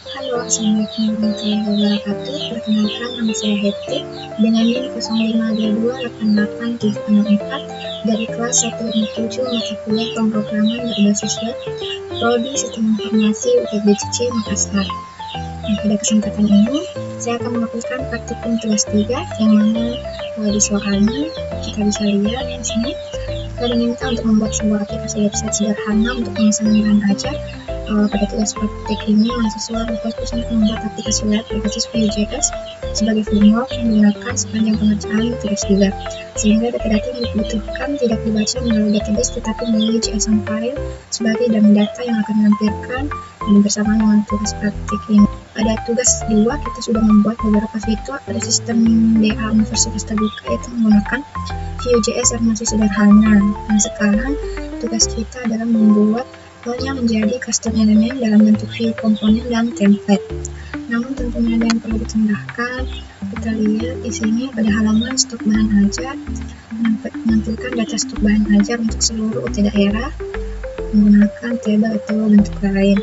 Halo, Assalamualaikum warahmatullahi wabarakatuh. Perkenalkan, nama saya Hetty dengan NIM 05228874 dari kelas 157 mata kuliah pemrograman berbasis web, Prodi Sistem Informasi UPBCC Makassar. Pada kesempatan ini, saya akan melakukan praktikum tugas 3 yang mana di soalnya kita bisa lihat di sini. Kita diminta untuk membuat sebuah aplikasi website sederhana untuk pemesanan bahan ajar. Pada tugas praktik ini, mahasiswa berfokus untuk membuat aplikasi web berbasis Vue.js sebagai framework yang digunakan sepanjang pengerjaan tugas 3, sehingga data-data yang dibutuhkan tidak dibaca melalui database tetapi melalui JSON file sebagai data yang akan ditampilkan bersama dengan tugas praktik ini. Pada tugas 2, kita sudah membuat beberapa fitur pada sistem DA Universitas Terbuka, yaitu menggunakan Vue.js yang masih sederhana. Nah, sekarang tugas kita adalah membuat yang menjadi custom element dalam bentuk view komponen dan template. Namun tentunya ada yang perlu ditambahkan. Kita lihat di sini pada halaman stok bahan ajar, menampilkan data stok bahan ajar untuk seluruh UT daerah menggunakan table atau bentuk lain.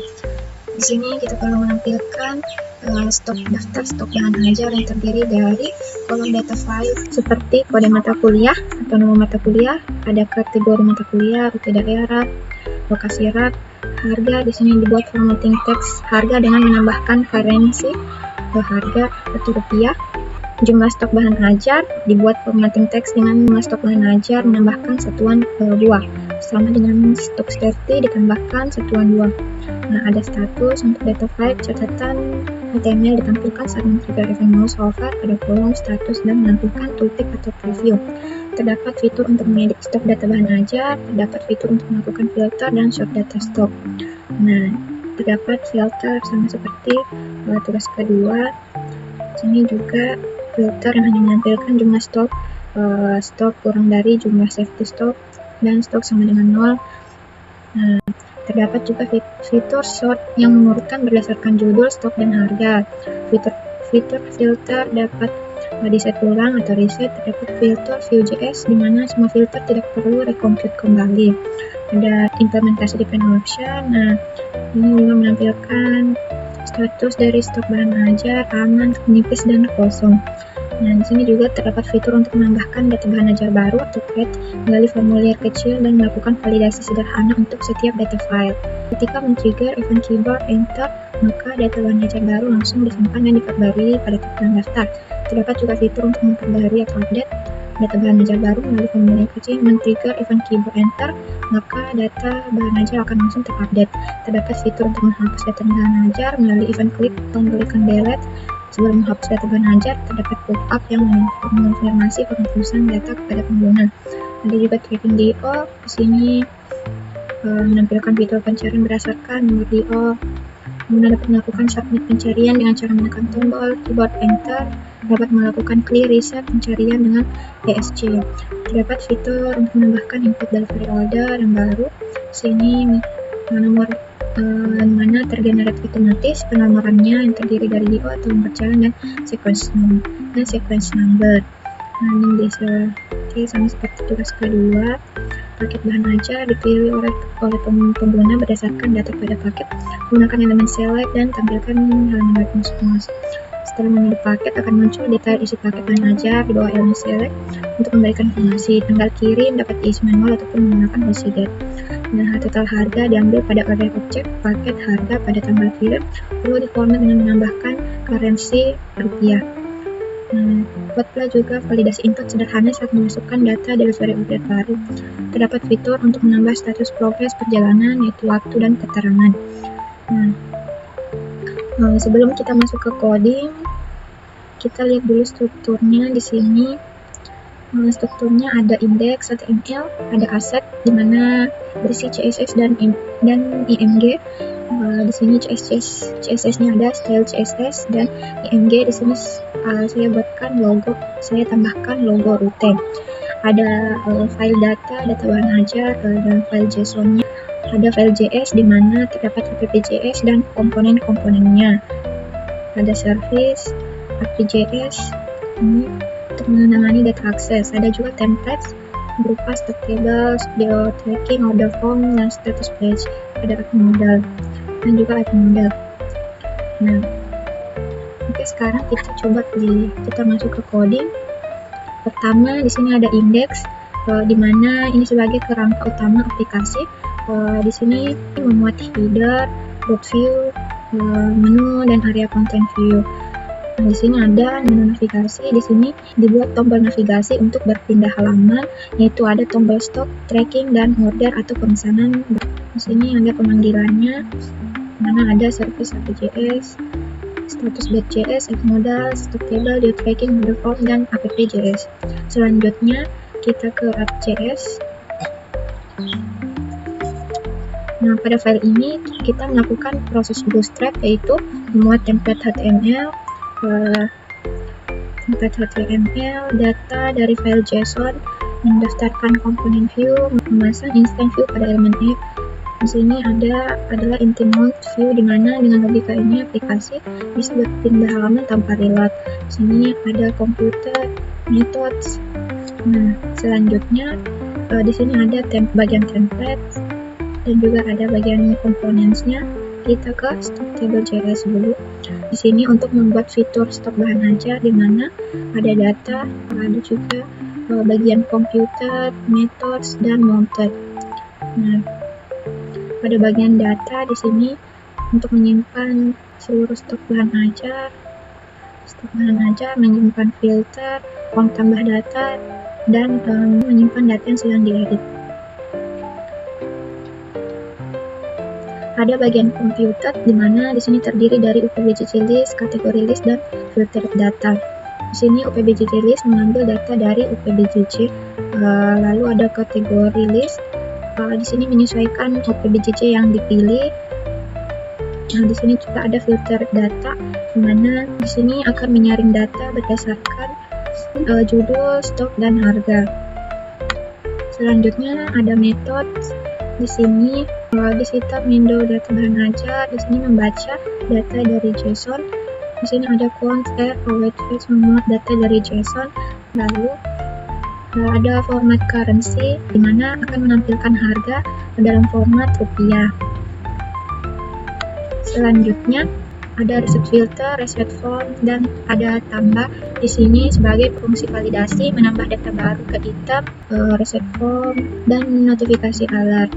Di sini kita perlu menampilkan daftar stok bahan ajar yang terdiri dari kolom data file seperti kode mata kuliah atau nama mata kuliah, ada kategori mata kuliah, UT daerah, lokasi rak, harga. Di sini dibuat formatting teks harga dengan menambahkan referensi harga atau rupiah. Jumlah stok bahan ajar dibuat formatting teks dengan jumlah stok bahan ajar menambahkan satuan buah, sama dengan stok starty ditambahkan satuan buah. Nah, ada status untuk data file catatan HTML ditampilkan saat men-trigger event mouse over pada kolom status dan menampilkan tooltip atau preview. Terdapat fitur untuk mengedit stok data bahan ajar, terdapat fitur untuk melakukan filter dan sort data stok. Nah, terdapat filter sama seperti tugas kedua. Sini juga filter yang hanya menampilkan jumlah stok kurang dari jumlah safety stok dan stok sama dengan 0. Nah, terdapat juga fitur sort yang mengurutkan berdasarkan judul, stok, dan harga. Fitur filter dapat di-set ulang atau reset. Terdapat filter Vue.js di mana semua filter tidak perlu recompute kembali. Ada implementasi depend option. Nah, ini juga menampilkan status dari stok bahan ajar, aman, menipis, dan kosong. Nah, di sini juga terdapat fitur untuk menambahkan data bahan ajar baru atau create melalui formulir kecil dan melakukan validasi sederhana untuk setiap data file. Ketika men-trigger event keyboard enter, maka data bahan ajar baru langsung disimpan dan diperbarui pada tulisan daftar. Terdapat juga fitur untuk memperbarui atau update data bahan ajar baru melalui formulir kecil. Men-trigger event keyboard enter, maka data bahan ajar akan langsung terupdate. Terdapat fitur untuk menghapus data bahan ajar melalui event klik tombol icon delete. Sebelum menghapus data bahan ajar, terdapat pop-up yang mengonfirmasi penghapusan data kepada pengguna. Ada juga tracking DO. Di sini menampilkan fitur pencarian berdasarkan nomor DO. Pengguna dapat melakukan submit pencarian dengan cara menekan tombol keyboard enter. Dapat melakukan clear reset pencarian dengan ESC. Terdapat fitur untuk menambahkan input delivery order yang baru. Di sini nomor mana tergenerate otomatis penomorannya yang terdiri dari DO atau nomor jalan dan sequence number. Nah, ini bisa sama seperti tugas kedua. Paket bahan ajar dipilih oleh pengguna berdasarkan data pada paket. Gunakan elemen select dan tampilkan halaman web masing-masing. Setelah memilih paket, akan muncul detail isi paket bahan ajar di bawah elemen select. Untuk memberikan informasi, tanggal kirim dapat diisi manual ataupun menggunakan HostGate. Nah, total harga diambil pada order objek paket harga pada tanggal kirim, perlu diformat dengan menambahkan currency rupiah. Buatlah juga validasi input sederhana saat memasukkan data delivery order baru. Terdapat fitur untuk menambah status progres perjalanan, yaitu waktu dan keterangan. Sebelum kita masuk ke coding, kita lihat dulu strukturnya. Di sini strukturnya ada index HTML, ada asset di mana berisi CSS dan IMG. Di sini CSS-nya ada style CSS dan IMG. Di sini saya buatkan logo, saya tambahkan logo Rute. Ada file data bahan ajar, dan file JSON-nya. Ada file JS di mana terdapat app.js dan komponen-komponennya. Ada service, app.js ini untuk menangani data akses. Ada juga templates berupa stock table, video tracking, order form, dan status page. Ada app model dan juga app model. Nah, oke, sekarang kita coba kita masuk ke coding. Pertama, di sini ada indeks, di mana ini sebagai kerangka utama aplikasi. Di sini memuat header, root view, menu, dan area content view. Nah, di sini ada menu navigasi. Di sini dibuat tombol navigasi untuk berpindah halaman, yaitu ada tombol stop, tracking, dan order atau pemesanan. Di sini ada pemanggilannya, mana ada service.js, status.js, add modal, stock table, due tracking, order form, dan app.js. Selanjutnya kita ke app.js. Nah, pada file ini kita melakukan proses bootstrap, yaitu membuat template HTML, data dari file JSON, mendaftarkan komponen view, memasang instant view pada elemen app. Di sini adalah inti mode view, di mana dengan logika ini aplikasi bisa berpindah halaman tanpa reload. Di sini ada computer, methods. Nah, selanjutnya di sini ada bagian template dan juga ada bagian components-nya. Kita ke stock table.js dulu. Di sini untuk membuat fitur stok bahan ajar, di mana ada data, ada juga bagian computer, methods, dan mounted. Nah, pada bagian data di sini untuk menyimpan seluruh stok bahan ajar, menyimpan filter, ruang tambah data, dan menyimpan data yang sedang diedit. Ada bagian computer, di mana di sini terdiri dari UPBJJ list, kategori list, dan filter data. Di sini UPBJJ list mengambil data dari UPBJJ, lalu ada kategori list. Di sini menyesuaikan UPBJJ yang dipilih. Nah, di sini juga ada filter data, di mana di sini akan menyaring data berdasarkan judul, stok, dan harga. Selanjutnya ada method. Di sini disita window data bahan ajar. Di sini membaca data dari JSON. Di sini ada count, await fetch, memuat data dari JSON. Lalu ada format currency, di mana akan menampilkan harga dalam format rupiah. Selanjutnya ada reset filter, reset form, dan ada tambah. Di sini sebagai fungsi validasi, menambah data baru ke item, reset form, dan notifikasi alert.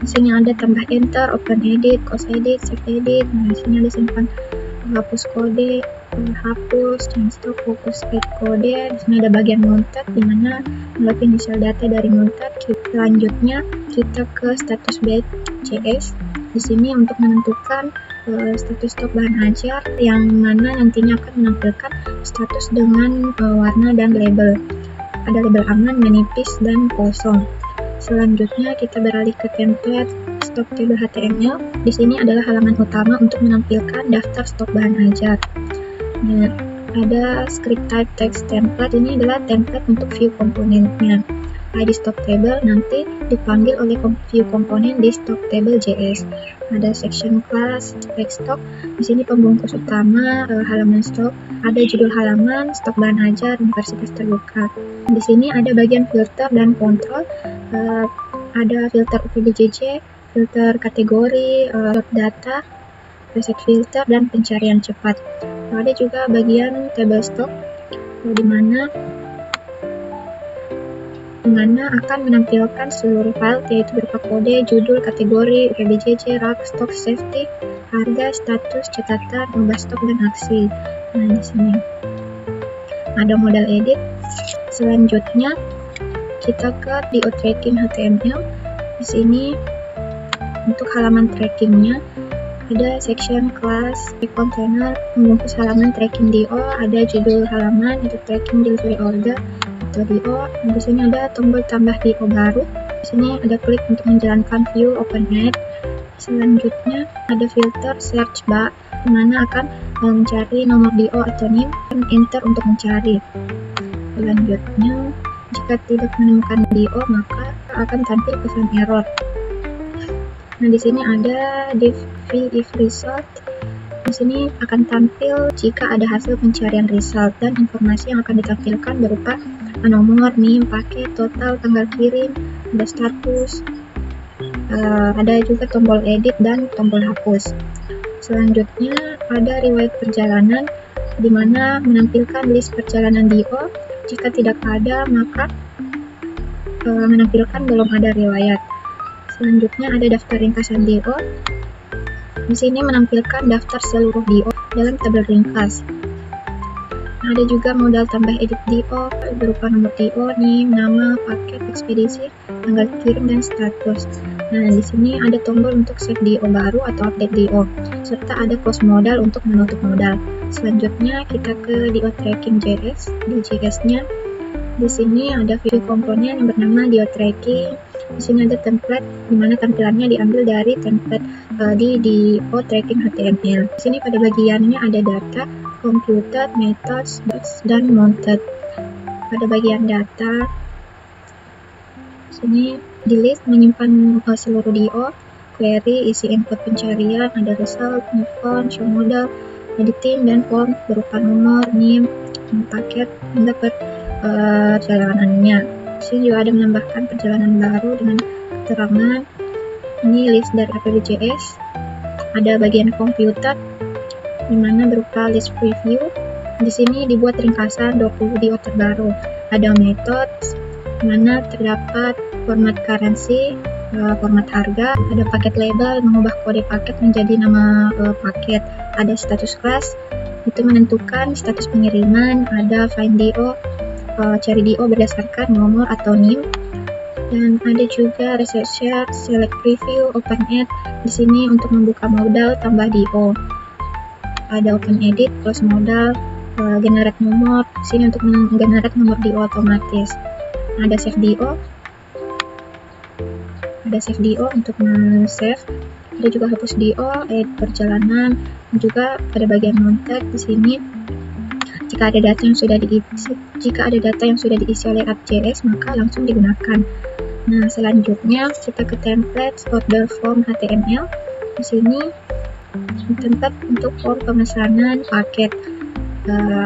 Di sini ada tambah enter, open edit, close edit, save edit. Nah, di sini ada simpan, hapus kode, hapus, change stock, fokus add kode. Di sini ada bagian mounted, di mana melalui initial data dari mounted. Selanjutnya kita ke status.js. Di sini untuk menentukan status stok bahan ajar, yang mana nantinya akan menampilkan status dengan warna dan label. Ada label aman, menipis, dan kosong. Selanjutnya kita beralih ke template stock table HTML. Di sini adalah halaman utama untuk menampilkan daftar stok bahan ajar. Nah, ada script type text template. Ini adalah template untuk view komponennya. ID stock table nanti dipanggil oleh view komponen di stock table JS. Ada section class, spec stock. Di sini pembungkus utama, halaman stok, ada judul halaman, stok bahan ajar, universitas terbuka. Di sini ada bagian filter dan kontrol. Ada filter UPBJJ, filter kategori, data, reset filter, dan pencarian cepat. Ada juga bagian table stock, di mana akan menampilkan seluruh file, yaitu berupa kode, judul, kategori, UPBJJ, rak, stok, safety, harga, status, catatan, ubah stok, dan aksi. Nah, di sini ada modal edit. Selanjutnya kita ke DO tracking HTML. Di sini untuk halaman trackingnya ada section class, container, membungkus halaman tracking DO, ada judul halaman, itu tracking delivery order atau DO. Di sini ada tombol tambah DO baru. Di sini ada klik untuk menjalankan view, open add. Selanjutnya ada filter search bar, di mana akan mencari nomor DO atau NIM, dan enter untuk mencari. Selanjutnya jika tidak menemukan DO, maka akan tampil pesan error. Nah, di sini ada div if result. Di sini akan tampil jika ada hasil pencarian result, dan informasi yang akan ditampilkan berupa nomor, NIM, paket, total, tanggal kirim, ada status, ada juga tombol edit dan tombol hapus. Selanjutnya ada riwayat perjalanan, di mana menampilkan list perjalanan DO. Jika tidak ada, maka menampilkan belum ada riwayat. Selanjutnya ada daftar ringkasan DO. Di sini menampilkan daftar seluruh DO dalam tabel ringkas. Ada juga modal tambah edit DO berupa nomor DO, NIM, nama, paket, ekspedisi, tanggal kirim, dan status. Nah, di sini ada tombol untuk save DO baru atau update DO, serta ada close modal untuk menutup modal. Selanjutnya kita ke DO tracking JS. Di JS-nya, di sini ada view komponen yang bernama DO tracking. Di sini ada template, di mana tampilannya diambil dari template di DO tracking HTML. Di sini pada bagiannya ada data, computed, methods, dan mounted. Pada bagian data, sini di list menyimpan seluruh DO, query, isi input pencarian, ada result, new form, show model, editing, dan form berupa nomor, NIM, paket, hingga perjalanannya. Di sini juga ada menambahkan perjalanan baru dengan keterangan. Ini list dari APBJS. Ada bagian computer, di mana berupa list preview. Di sini dibuat ringkasan 20 DO terbaru. Ada methods, di mana terdapat format currency, format harga, ada paket label, mengubah kode paket menjadi nama paket, ada status class, itu menentukan status pengiriman, ada find DO, cari DO berdasarkan nomor atau NIM, dan ada juga reset share, select preview, open add. Di sini untuk membuka modal tambah DO. Ada open edit, close modal, generate nomor. Di sini untuk menggenerate nomor DO otomatis. Ada save DO. Ada save DO untuk men-save. Ada juga hapus DO, edit perjalanan, dan juga pada bagian mounted di sini jika ada data yang sudah diisi oleh app.js maka langsung digunakan. Nah, selanjutnya kita ke template order form HTML. Di sini template untuk form pemesanan paket.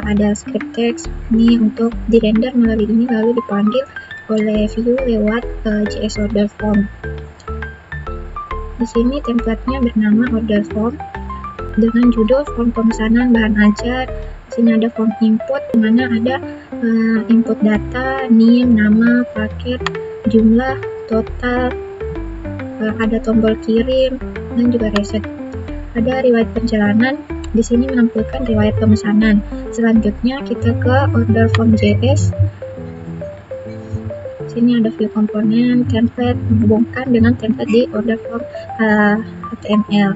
Ada script text ini untuk dirender melalui ini lalu dipanggil oleh view lewat JS order form. Di sini templatenya bernama order form dengan judul form pemesanan bahan ajar. Di sini ada form input, di mana ada input data, NIM, nama, paket, jumlah, total, ada tombol kirim, dan juga reset. Ada riwayat perjalanan. Di sini menampilkan riwayat pemesanan. Selanjutnya kita ke order form JS. Sini ada view komponen, template, menghubungkan dengan template di order form HTML.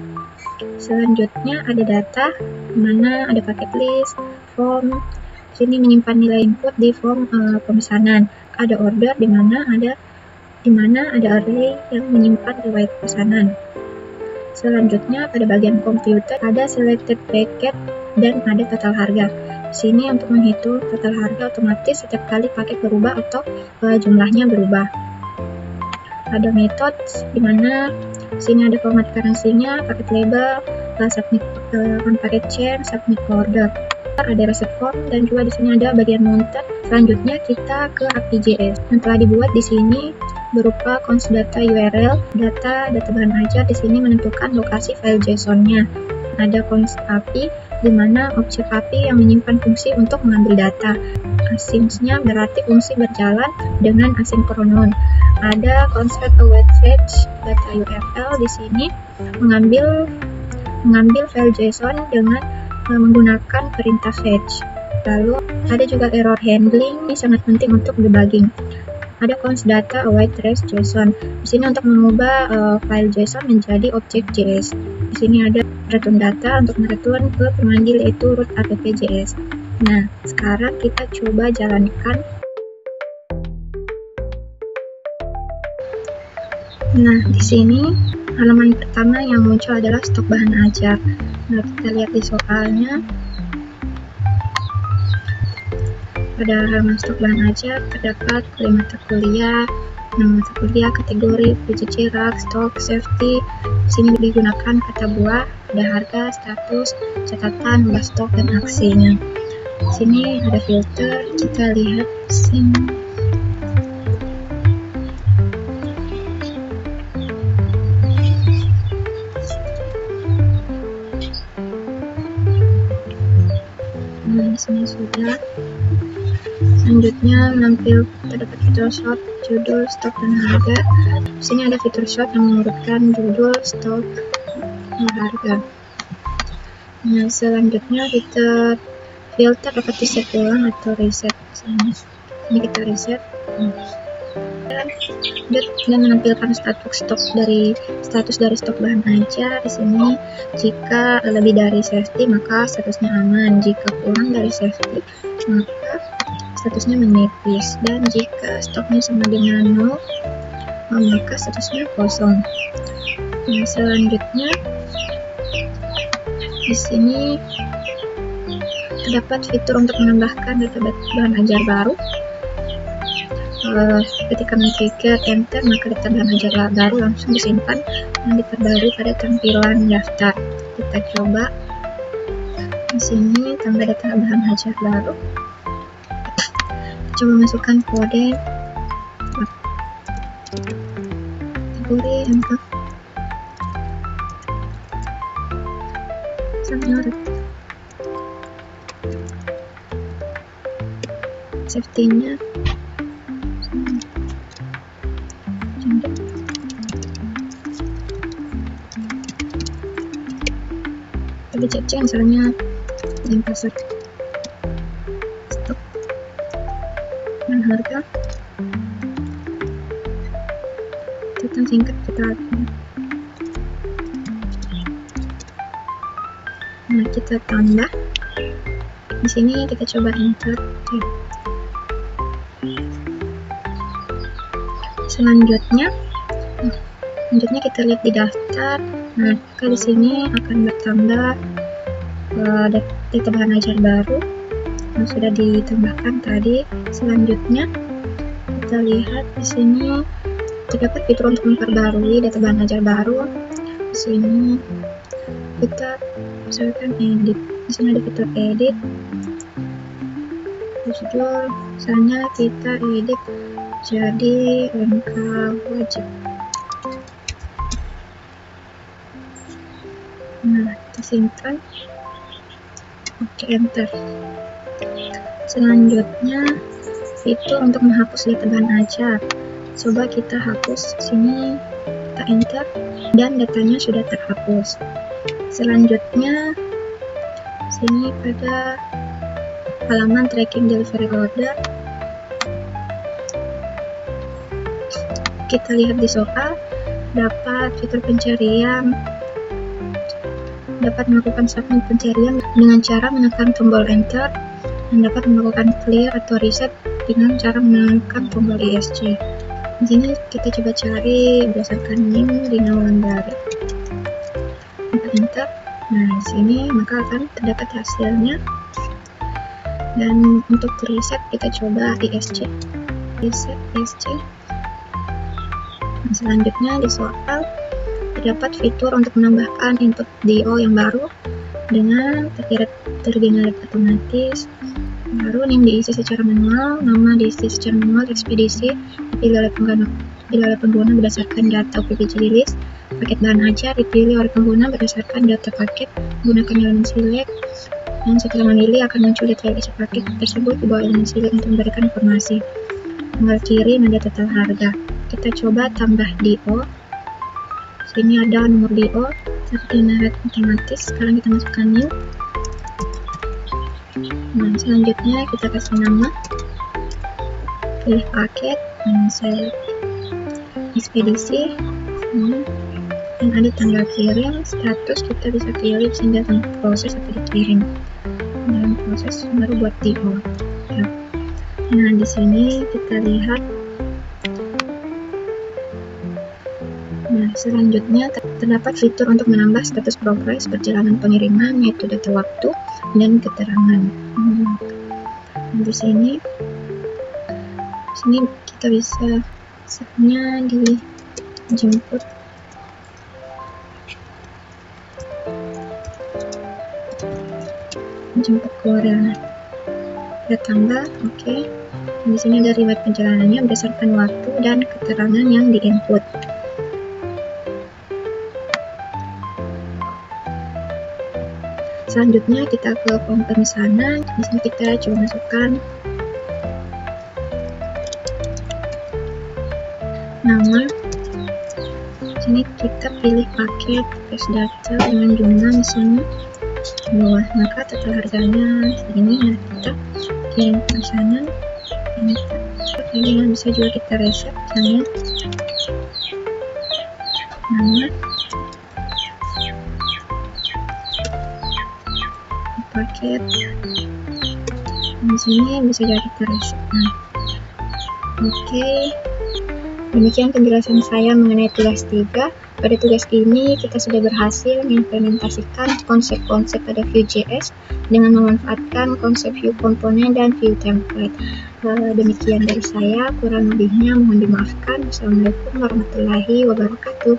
Selanjutnya ada data, di mana ada paket list, form. Sini menyimpan nilai input di form pemesanan. Ada order, di mana ada array yang menyimpan riwayat pesanan. Selanjutnya pada bagian computer ada selected packet dan ada total harga. Di sini untuk menghitung total harga otomatis setiap kali paket berubah atau jumlahnya berubah. Ada methods, di mana sini ada format currency-nya, paket label, submit on packet change, submit order. Ada reset form, dan juga di sini ada bagian mounted. Selanjutnya kita ke API.js yang telah dibuat di sini berupa const data URL, data bahan ajar. Di sini menentukan lokasi file JSON-nya. Ada const API, di mana objek API yang menyimpan fungsi untuk mengambil data. Async-nya berarti fungsi berjalan dengan asinkronon. Ada concept await fetch data URL, di sini mengambil file JSON dengan menggunakan perintah fetch. Lalu ada juga error handling, ini sangat penting untuk debugging. Ada const data await trace JSON. Di sini untuk mengubah file JSON menjadi objek JS. Di sini ada return data untuk mereturn ke pemanggil yaitu root app.js. Nah, sekarang kita coba jalankan. Nah, di sini halaman pertama yang muncul adalah stok bahan ajar. Nah, kita lihat di soalnya. Pada halaman stok bahan ajar terdapat mata kuliah, nama mata kuliah, kategori, PJJ, rak, stok, safety. Di sini digunakan kata buah, ada harga, status, catatan, bahas stok, dan aksinya. Di sini ada filter, kita lihat sini. Nah, di sini sudah. Selanjutnya menampil terdapat fitur shot, judul, stok, dan harga. Di sini ada fitur shot yang mengurutkan judul, stok, dan harga. Nah, selanjutnya fitur filter dapat di-set ulang atau reset. Ini kita reset. Dan menampilkan status dari stok bahan aja. Di sini jika lebih dari safety maka statusnya aman, jika kurang dari safety maka statusnya menipis, dan jika stoknya sama dengan 0 maka statusnya kosong. Nah, selanjutnya di sini terdapat fitur untuk menambahkan data bahan ajar baru. Ketika men-trigger enter maka data bahan ajar baru langsung disimpan dan diperbarui pada tampilan daftar. Kita coba di sini tambah data bahan ajar baru. Coba masukkan kode kategori MK safety-nya BCC misalnya yang pasar stok dan harga catatan singkat kita. Nah, kita tambah di sini, kita coba enter. Selanjutnya kita lihat di daftar. Nah, maka di sini akan bertambah data bahan ajar baru yang sudah ditambahkan tadi. Selanjutnya kita lihat di sini terdapat fitur untuk memperbarui data bahan ajar baru. Di sini kita misalkan edit. Di sini ada fitur edit. Judul misalnya kita edit jadi MK wajib. Nah, kita simpan. Oke, enter. Selanjutnya fitur untuk menghapus data bahan ajar. Coba kita hapus. Sini kita enter dan datanya sudah terhapus. Selanjutnya sini pada halaman tracking delivery order, kita lihat di soal dapat fitur pencarian, dapat melakukan submit pencarian dengan cara menekan tombol enter, dan dapat melakukan clear atau reset dengan cara menekan tombol ESC. Di sini kita coba cari berdasarkan name di Wulandari. Kita enter. Nah, di sini maka akan terdapat hasilnya. Dan untuk reset kita coba ESC. Reset ESC. Nah, selanjutnya di soal terdapat fitur untuk menambahkan input DO yang baru dengan tergenerate otomatis. Baru name diisi secara manual, nama diisi secara manual, ekspedisi dipilih oleh pengguna berdasarkan data PPG list, paket bahan ajar dipilih oleh pengguna berdasarkan data paket menggunakan elemen select, dan setelah memilih akan muncul detail isi paket tersebut di bawah elemen select untuk memberikan informasi. Tanggal kirim, ada total harga. Kita coba tambah DO. Sini ada nomor DO, tergenerate otomatis. Sekarang kita masukkan new. Nah, selanjutnya kita kasih nama, pilih paket, dan select ekspedisi, dan ada tanggal kirim, status kita bisa pilih sehingga proses atau dikirim, dan proses baru buat DO. Ya. Nah, di sini kita lihat. Nah, selanjutnya terdapat fitur untuk menambah status progres perjalanan pengiriman, yaitu data waktu dan keterangan. Di sini kita bisa setnya dijemput. Jemput Korea. Kita tambah, oke. Di sini ada riwayat perjalanannya berdasarkan waktu dan keterangan yang diinput. Selanjutnya kita ke form pemesanan. Di sini kita coba masukkan nama. Di sini kita pilih paket test data dengan jumlah misalnya 2. Maka total harganya segini. Nah, kita kirim pemesanan ini. Kemudian bisa juga kita reset misalnya nama, paket. Di sini bisa juga kita reset. Nah, oke. Demikian penjelasan saya mengenai tugas 3. Pada tugas ini kita sudah berhasil mengimplementasikan konsep-konsep pada Vue.js dengan memanfaatkan konsep view komponen dan view template. Demikian dari saya, kurang lebihnya mohon dimaafkan. Wassalamualaikum warahmatullahi wabarakatuh.